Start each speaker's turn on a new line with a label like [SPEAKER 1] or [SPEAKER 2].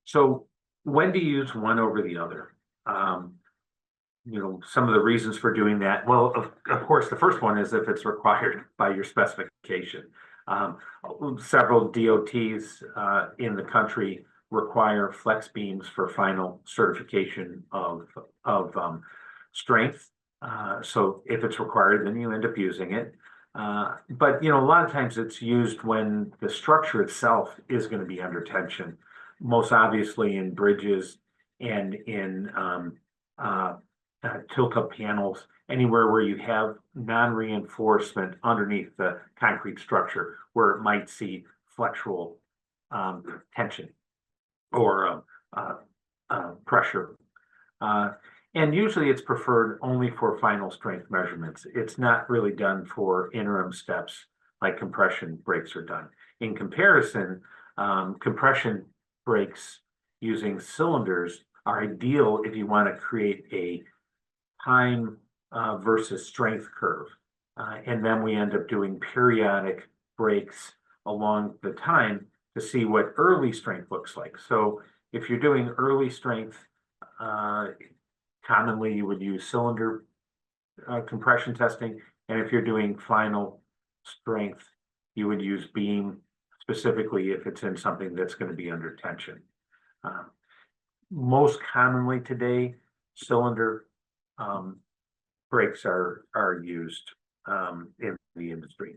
[SPEAKER 1] So when do you use one over the other? Some of the reasons for doing that. Well, of course, the first one is if it's required by your specification. Several DOTs in the country require flex beams for final certification of strength. So if it's required, then you end up using it. But a lot of times it's used when the structure itself is going to be under tension, most obviously in bridges and in tilt-up panels, anywhere where you have non-reinforcement underneath the concrete structure, where it might see flexural tension or pressure. And usually it's preferred only for final strength measurements. It's not really done for interim steps like compression breaks are done. In comparison, compression breaks using cylinders are ideal if you want to create a time versus strength curve. And then we end up doing periodic breaks along the time to see what early strength looks like. So if you're doing early strength, commonly you would use cylinder compression testing. And if you're doing final strength, you would use beam, specifically if it's in something that's going to be under tension. Most commonly today, cylinder brakes are used in the industry.